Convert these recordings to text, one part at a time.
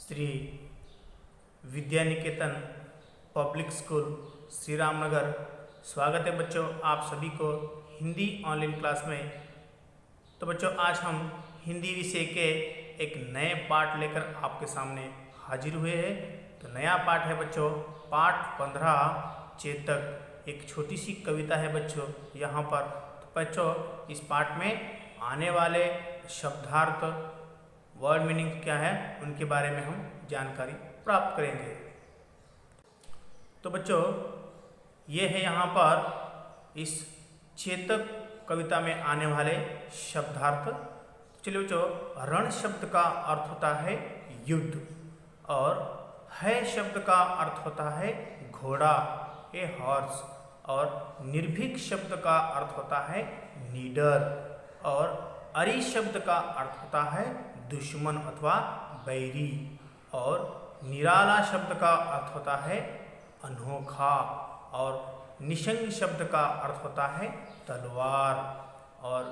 Shri Vidya Niketan public school Shri Ramnagar. स्वागत है बच्चों आप सभी को हिंदी ऑनलाइन क्लास में। तो बच्चों आज हम हिंदी विषय के एक नए पाठ लेकर आपके सामने हाजिर हुए हैं। तो नया पाठ है बच्चों पाठ 15 चेतक। एक छोटी सी कविता है बच्चों यहाँ पर। तो बच्चों इस पाठ में आने वाले शब्दार्थ वर्ड मीनिंग क्या है उनके बारे में हम जानकारी प्राप्त करेंगे। तो बच्चों ये है यहाँ पर इस चेतक कविता में आने वाले शब्दार्थ। चलिए बच्चों, रण शब्द का अर्थ होता है युद्ध और है शब्द का अर्थ होता है घोड़ा, ए हॉर्स, और निर्भीक शब्द का अर्थ होता है नीडर, और अरि शब्द का अर्थ होता है दुश्मन अथवा बैरी, और निराला शब्द का अर्थ होता है अनोखा, और निशंग शब्द का अर्थ होता है तलवार, और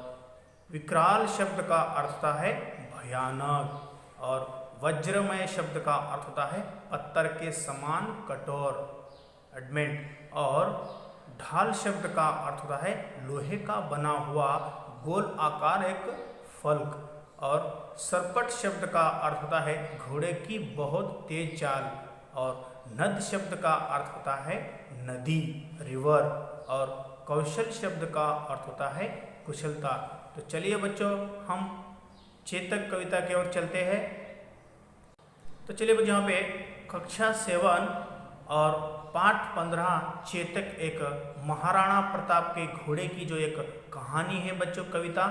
विकराल शब्द का अर्थ होता है भयानक, और वज्रमय शब्द का अर्थ होता है पत्थर के समान कठोर, एडमेंट, और ढाल शब्द का अर्थ होता है लोहे का बना हुआ गोल आकार एक फलक, और सरपट शब्द का अर्थ होता है घोड़े की बहुत तेज चाल, और नद शब्द का अर्थ होता है नदी, रिवर, और कौशल शब्द का अर्थ होता है कुशलता। तो चलिए बच्चों हम चेतक कविता की ओर चलते हैं। तो चलिए बच्चों यहाँ पे कक्षा 7 और पाठ 15 चेतक एक महाराणा प्रताप के घोड़े की जो एक कहानी है बच्चों कविता।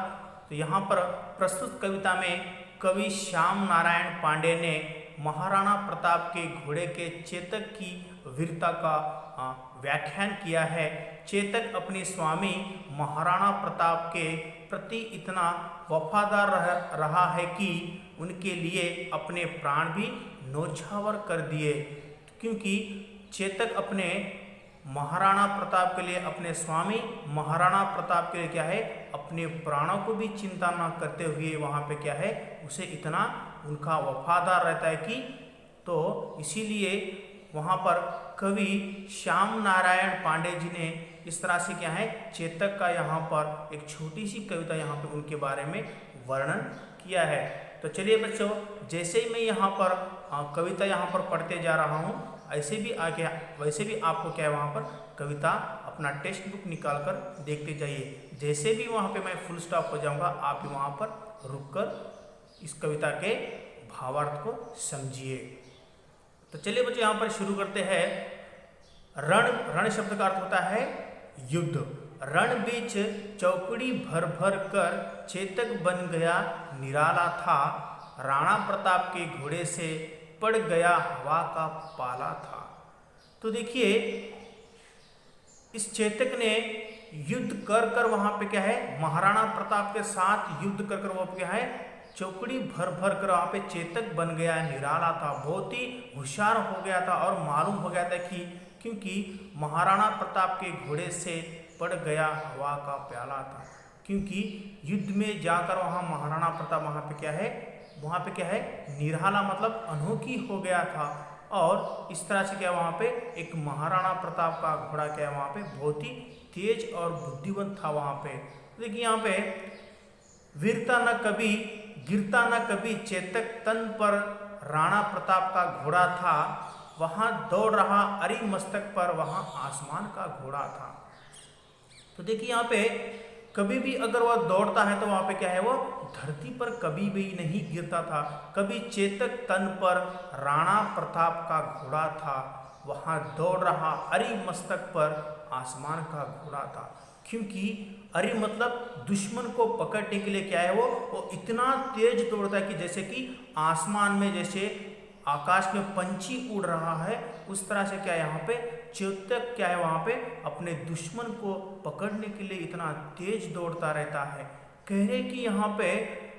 तो यहाँ पर प्रस्तुत कविता में कवि श्याम नारायण पांडे ने महाराणा प्रताप के घोड़े के चेतक की वीरता का व्याख्यान किया है। चेतक अपने स्वामी महाराणा प्रताप के प्रति इतना वफादार रहा है कि उनके लिए अपने प्राण भी न्योछावर कर दिए, क्योंकि चेतक अपने महाराणा प्रताप के लिए, अपने स्वामी महाराणा प्रताप के लिए क्या है, अपने प्राणों को भी चिंता न करते हुए वहाँ पे क्या है, उसे इतना उनका वफादार रहता है कि तो इसीलिए वहाँ पर कवि श्याम नारायण पांडे जी ने इस तरह से क्या है चेतक का यहाँ पर एक छोटी सी कविता यहाँ पे उनके बारे में वर्णन किया है। तो चलिए बच्चों, जैसे ही मैं यहाँ पर कविता यहाँ पर पढ़ते जा रहा हूँ वैसे भी आपको क्या है वहाँ पर कविता अपना टेक्स्ट बुक निकाल कर देखते जाइए। जैसे भी वहाँ पे मैं फुल स्टॉप हो जाऊँगा आप भी वहाँ पर रुककर इस कविता के भावार्थ को समझिए। तो चलिए बच्चों यहाँ पर शुरू करते हैं। रण शब्द का अर्थ होता है युद्ध। रण बीच चौकड़ी भर भर कर चेतक बन गया निराला था, राणा प्रताप के घोड़े से पड़ गया हवा का पाला था। तो देखिए इस चेतक ने युद्ध कर कर वहां पे क्या है महाराणा प्रताप के साथ युद्ध कर कर वो क्या है चौकड़ी भर भर कर वहां पे चेतक बन गया, निराला था, बहुत ही होशियार हो गया था, और मालूम हो गया था कि क्योंकि महाराणा प्रताप के घोड़े से पड़ गया हवा का प्याला था, क्योंकि युद्ध में जाकर वहां महाराणा प्रताप वहां पे क्या है निराला मतलब अनोखी हो गया था, और इस तरह से क्या वहाँ पे एक महाराणा प्रताप का घोड़ा क्या है वहाँ पे बहुत ही तेज और बुद्धिवंत था वहाँ पे। देखिए यहाँ पे वीरता न कभी गिरता न कभी चेतक तन पर राणा प्रताप का घोड़ा था, वहाँ दौड़ रहा अरि मस्तक पर वहाँ आसमान का घोड़ा था। तो देखिए यहाँ पे कभी भी अगर वह दौड़ता है तो वहाँ पे क्या है वो धरती पर कभी भी नहीं गिरता था। कभी चेतक तन पर राणा प्रताप का घोड़ा था, वहाँ दौड़ रहा अरि मस्तक पर आसमान का घोड़ा था, क्योंकि अरि मतलब दुश्मन को पकड़ने के लिए क्या है वो इतना तेज दौड़ता है कि जैसे कि आसमान में जैसे आकाश में पंछी उड़ रहा है उस तरह से क्या है यहाँ पे चेतक क्या है वहाँ पे अपने दुश्मन को पकड़ने के लिए इतना तेज दौड़ता रहता है। कह रहे कि यहाँ पे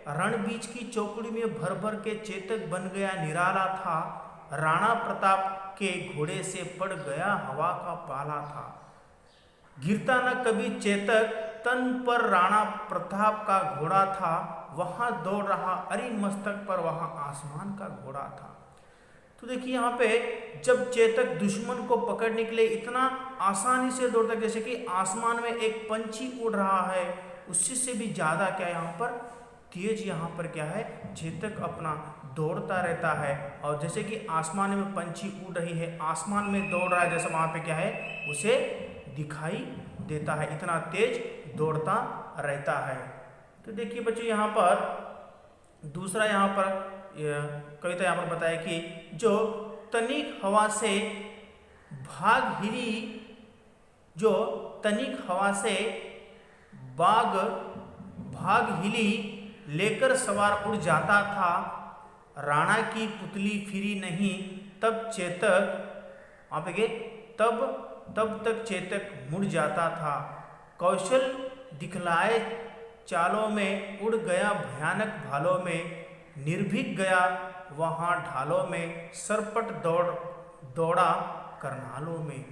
रण बीच की चौकड़ी में भर भर के चेतक बन गया निराला था, राणा प्रताप के घोड़े से पड़ गया हवा का पाला था। गिरता न कभी चेतक तन पर राणा प्रताप का घोड़ा था, वहां दौड़ रहा अरि मस्तक पर वहां आसमान का घोड़ा था। तो देखिए यहाँ पे जब चेतक दुश्मन को पकड़ने के लिए इतना आसानी से दौड़ता है, जैसे कि आसमान में एक पंछी उड़ रहा है, उससे से भी ज़्यादा क्या यहाँ पर तेज यहाँ पर क्या है चेतक अपना दौड़ता रहता है। और जैसे कि आसमान में पंछी उड़ रही है, आसमान में दौड़ रहा है, जैसे वहाँ पे क्या है उसे दिखाई देता है, इतना तेज दौड़ता रहता है। तो देखिए बच्चों यहाँ पर दूसरा यहाँ पर कविता यहाँ पर बताया कि जो तनिक हवा से भाग हिली, जो तनिक हवा से भाग हिली लेकर सवार उड़ जाता था, राणा की पुतली फिरी नहीं, तब चेतक आप देखिए तब तक चेतक मुड़ जाता था। कौशल दिखलाए चालों में उड़ गया भयानक भालों में, निर्भीक गया वहाँ ढालों में, सरपट दौड़ा करनालों में।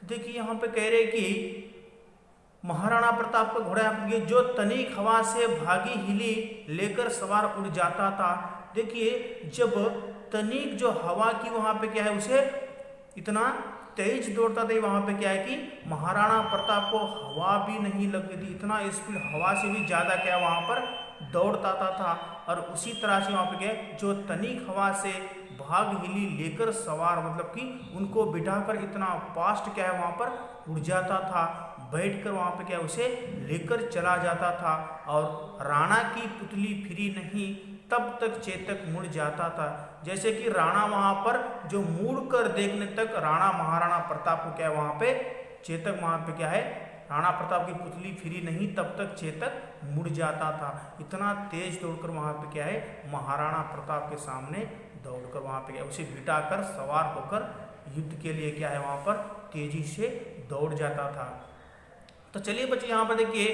देखिए यहाँ पे कह रहे कि महाराणा प्रताप का घोड़ा ये जो तनिक हवा से भागी हिली लेकर सवार उड़ जाता था। देखिए जब तनिक जो हवा की वहाँ पे क्या है उसे इतना तेज दौड़ता था, वहाँ पे क्या है कि महाराणा प्रताप को हवा भी नहीं लगती थी, इतना स्पीड हवा से भी ज़्यादा क्या वहाँ पर दौड़ता था। और उसी तरह से वहाँ पे क्या है जो तनिक हवा से भाग हिली लेकर सवार मतलब कि उनको बिठाकर इतना फास्ट क्या है वहाँ पर उड़ जाता था, बैठकर वहाँ पे क्या उसे लेकर चला जाता था। और राणा की पुतली फिरी नहीं, तब तक चेतक मुड़ जाता था। जैसे कि राणा वहाँ पर जो मुड़ कर देखने तक राणा महाराणा प्रताप को क्या है वहाँ पे चेतक वहाँ पे क्या है राणा प्रताप की पुतली फिरी नहीं, तब तक चेतक मुड़ जाता था। इतना तेज दौड़कर वहाँ पे क्या है महाराणा प्रताप के सामने दौड़कर वहाँ पे क्या उसे बिठाकर सवार होकर युद्ध के लिए क्या है वहाँ पर तेजी से दौड़ जाता था। तो चलिए बच्चे यहाँ पर देखिए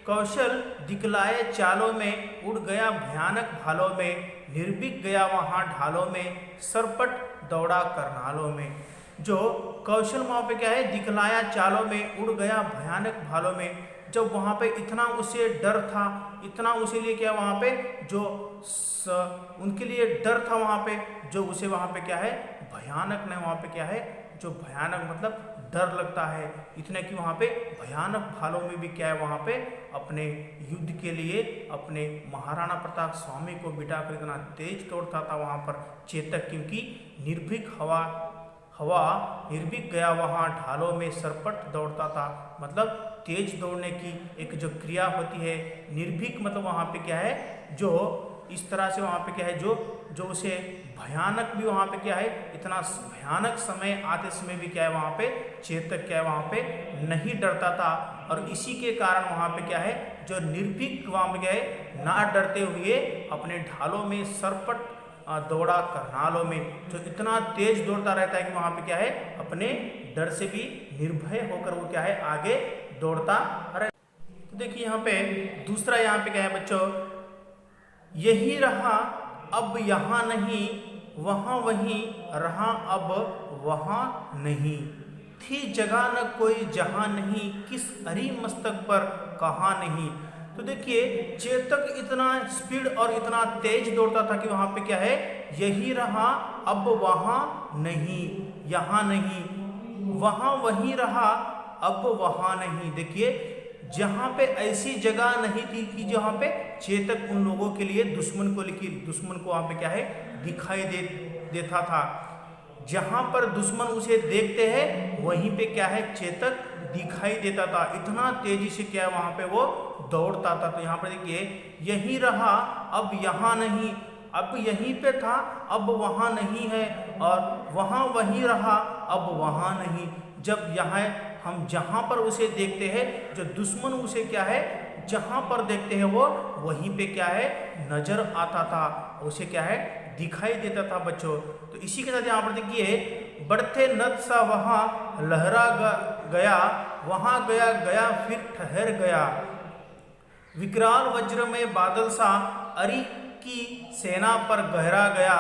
कौशल दिखलाए चालों में उड़ गया भयानक भालों में, निर्भीक गया वहाँ ढालों में, सरपट दौड़ा करनालों में। जो कौशल वहाँ पे क्या है दिखलाया चालों में उड़ गया भयानक भालों में, जब वहाँ पे इतना उसे डर था, इतना उसे लिए क्या वहाँ पे जो उनके लिए डर था वहाँ पे जो उसे वहाँ पे क्या है भयानक ने वहाँ पे क्या है जो भयानक मतलब डर लगता है, इतने कि वहाँ पे भयानक भालों में भी क्या है वहाँ पे अपने युद्ध के लिए अपने महाराणा प्रताप स्वामी को बिठाकर इतना तेज दौड़ता था वहाँ पर चेतक, क्योंकि निर्भीक हवा निर्भीक गया वहाँ ढालों में सरपट दौड़ता था। मतलब तेज दौड़ने की एक जो क्रिया होती है, निर्भीक मतलब वहाँ पे क्या है जो इस तरह से वहाँ पे क्या है जो उसे भयानक भी वहाँ पे क्या है इतना भयानक समय आते समय भी क्या है वहाँ पे चेतक क्या है वहाँ पे नहीं डरता था। और इसी के कारण वहाँ पे क्या है जो निर्भीक वहाँ पे क्या है ना डरते हुए अपने ढालों में सरपट दौड़ा करनालों में, जो इतना तेज दौड़ता रहता है कि वहाँ पे क्या है अपने डर से भी निर्भय होकर वो क्या है आगे दौड़ता रहता। तो देखिए यहाँ पे दूसरा यहाँ पे क्या है बच्चों, यही रहा अब यहाँ नहीं, वहाँ वहीं रहा अब वहाँ नहीं, थी जगह न कोई जहाँ नहीं, किस अरी मस्तक पर कहाँ नहीं। तो देखिए चेतक इतना स्पीड और इतना तेज दौड़ता था कि वहाँ पे क्या है यही रहा अब वहाँ नहीं, यहाँ नहीं, वहाँ वहीं रहा अब वहाँ नहीं। देखिए जहाँ पे ऐसी जगह नहीं थी कि जहाँ पे चेतक उन लोगों के लिए दुश्मन को वहाँ पे क्या है दिखाई देता था, जहाँ पर दुश्मन उसे देखते हैं वहीं पे क्या है चेतक दिखाई देता था, इतना तेजी से क्या है वहाँ पे वो दौड़ता था। तो यहाँ पर देखिए यही रहा अब यहाँ नहीं, अब यहीं पे था अब वहाँ नहीं है, और वहाँ वहीं रहा अब वहाँ नहीं। जब यहाँ हम जहाँ पर उसे देखते हैं, जो दुश्मन उसे क्या है जहाँ पर देखते हैं वो वहीं पे क्या है नजर आता था, उसे क्या है दिखाई देता था बच्चों। तो इसी के साथ यहाँ पर देखिए बढ़ते नद सा वहाँ लहरा गया, वहाँ गया गया फिर ठहर गया, विकराल वज्र में बादल सा अरी की सेना पर गहरा गया।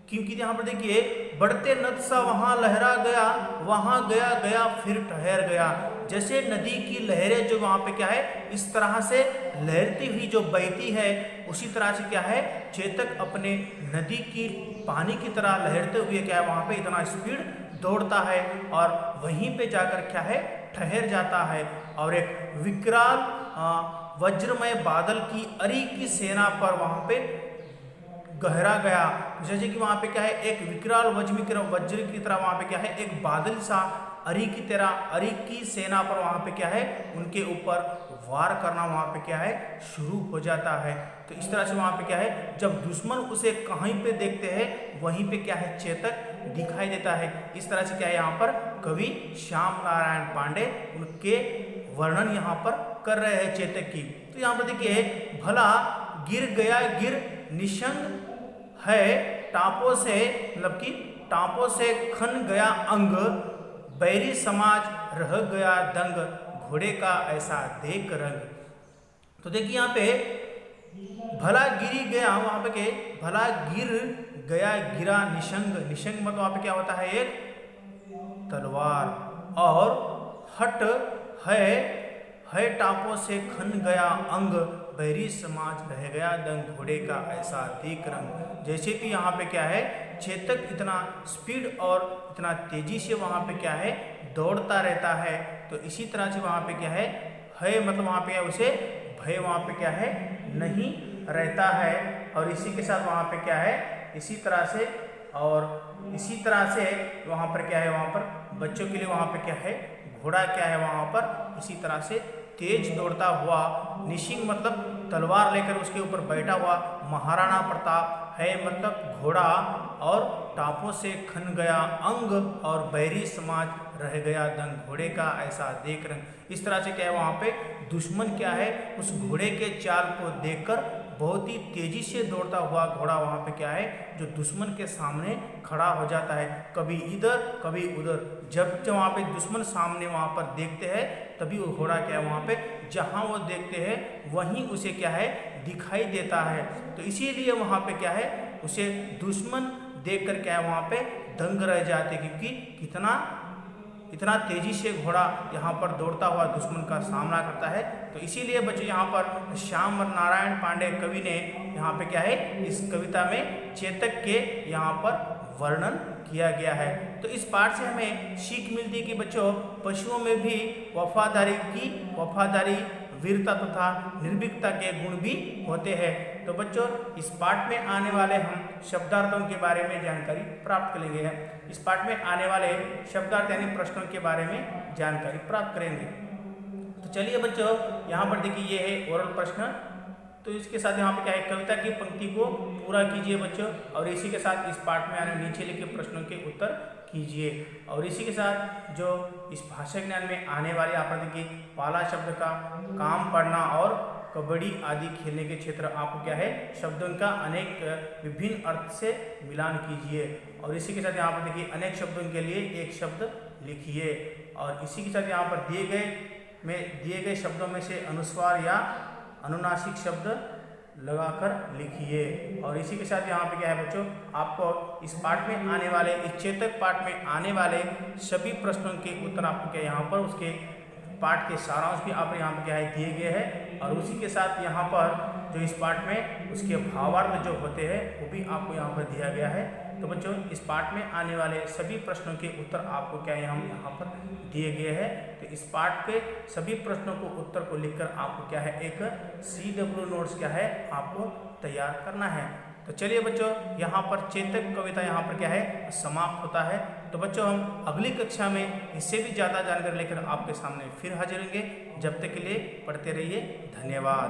क्योंकि यहाँ पर देखिए बढ़ते नद सा वहाँ लहरा गया, वहाँ गया गया फिर ठहर गया। जैसे नदी की लहरें जो वहाँ पे क्या है इस तरह से लहरती हुई जो बहती है, उसी तरह से क्या है चेतक अपने नदी की पानी की तरह लहरते हुए क्या है वहाँ पे इतना स्पीड दौड़ता है और वहीं पे जाकर क्या है ठहर जाता है और एक विकराल वज्रमय बादल की अरी की सेना पर वहाँ पे गहरा गया। जैसे कि वहाँ पे क्या है एक विकराल वज्र की तरह वहाँ पे क्या है एक बादल सा अरी की तरह अरी की सेना पर वहाँ पे क्या है उनके ऊपर वार करना वहाँ पे क्या है शुरू हो जाता है। तो इस तरह से वहाँ पे क्या है जब दुश्मन उसे कहीं पे देखते हैं वहीं पे क्या है चेतक दिखाई देता है। इस तरह से क्या है यहाँ पर कवि श्याम नारायण पांडे उनके वर्णन यहाँ पर कर रहे हैं चेतक की। तो यहाँ पर देखिए भला गिर गया गिर निशंग है टापों से, मतलब कि टापों से खन गया अंग, बैरी समाज रह गया दंग, घोड़े का ऐसा देख रंग। तो देखिए यहाँ पे भला गिरी गया, वहां पे के भला गिर गया गिरा निशंग, निशंग मतलब वहां पे क्या होता है एक तलवार, और हट है टापों से खन गया अंग, बैरी समाज रह गया दंग, घोड़े का ऐसा देख रंग। जैसे कि यहाँ पे क्या है चेतक इतना स्पीड और इतना तेजी से वहाँ पे क्या है दौड़ता रहता है, तो इसी तरह से वहाँ पे क्या है मतलब वहाँ पे उसे भय वहाँ पे क्या है नहीं रहता है। और इसी के साथ वहाँ पे क्या है इसी तरह से वहाँ पर क्या है वहाँ पर बच्चों के लिए वहाँ पे क्या है घोड़ा क्या है वहाँ पर इसी तरह से तेज दौड़ता हुआ, निशिंग मतलब तलवार लेकर उसके ऊपर बैठा हुआ महाराणा प्रताप है मतलब घोड़ा, और टापों से खन गया अंग, और बैरी समाज रह गया दंग, घोड़े का ऐसा देख रंग। इस तरह से क्या है वहाँ पे दुश्मन क्या है उस घोड़े के चाल को देखकर बहुत ही तेजी से दौड़ता हुआ घोड़ा वहाँ पे क्या है जो दुश्मन के सामने खड़ा हो जाता है, कभी इधर कभी उधर। जब वहाँ पे दुश्मन सामने वहाँ पर देखते हैं तभी वो घोड़ा क्या है वहाँ पे जहाँ वो देखते हैं वहीं उसे क्या है दिखाई देता है। तो इसीलिए वहाँ पे क्या है उसे दुश्मन देखकर क्या है वहाँ पे दंग रह जाते, क्योंकि इतना तेजी से घोड़ा यहाँ पर दौड़ता हुआ दुश्मन का सामना करता है। तो इसीलिए बच्चों यहाँ पर श्याम नारायण पांडे कवि ने यहाँ पे क्या है इस कविता में चेतक के यहाँ पर वर्णन किया गया है। तो इस पाठ से हमें सीख मिलती है कि बच्चों पशुओं में भी वफादारी वीरता तथा निर्भीकता के गुण भी होते हैं। तो बच्चों इस पाठ में आने वाले हम शब्दार्थों के बारे में जानकारी प्राप्त करेंगे। इस पाठ में आने वाले शब्दार्थ यानी प्रश्नों के बारे में जानकारी प्राप्त करेंगे। तो चलिए बच्चों यहाँ पर देखिए ये है ओरल प्रश्न। तो इसके साथ यहाँ पे क्या है कविता की पंक्ति को पूरा कीजिए बच्चों, और इसी के साथ इस पाठ में आने नीचे लिखे प्रश्नों के उत्तर कीजिए। और इसी के साथ जो इस भाषा ज्ञान में आने वाले आप देखिए पाला शब्द का काम पढ़ना और कबड्डी आदि खेलने के क्षेत्र आपको क्या है शब्दों का अनेक विभिन्न अर्थ से मिलान कीजिए। और इसी के साथ यहाँ पर देखिए अनेक शब्दों के लिए एक शब्द लिखिए, और इसी के साथ यहाँ पर दिए गए शब्दों में से अनुस्वार या अनुनासिक शब्द लगाकर लिखिए। और इसी के साथ यहाँ पे क्या है बच्चों आपको इस पाठ में आने वाले इस चेतक पाठ में आने वाले सभी प्रश्नों के उत्तर आपको क्या यहाँ पर उसके पाठ के सारांश भी आप यहाँ पर क्या है दिए गए हैं। और उसी के साथ यहाँ पर जो इस पाठ में उसके भावार्थ जो होते हैं वो भी आपको यहाँ पर दिया गया है। तो बच्चों इस पाठ में आने वाले सभी प्रश्नों के उत्तर आपको क्या है यहाँ पर दिए गए हैं। तो इस पाठ के सभी प्रश्नों को उत्तर को लिखकर आपको क्या है एक CW नोट्स क्या है आपको तैयार करना है। तो चलिए बच्चों यहाँ पर चेतक कविता यहाँ पर क्या है समाप्त होता है। तो बच्चों हम अगली कक्षा में इससे भी ज़्यादा जानकारी लेकर आपके सामने फिर हाजिर होंगे। जब तक के लिए पढ़ते रहिए। धन्यवाद।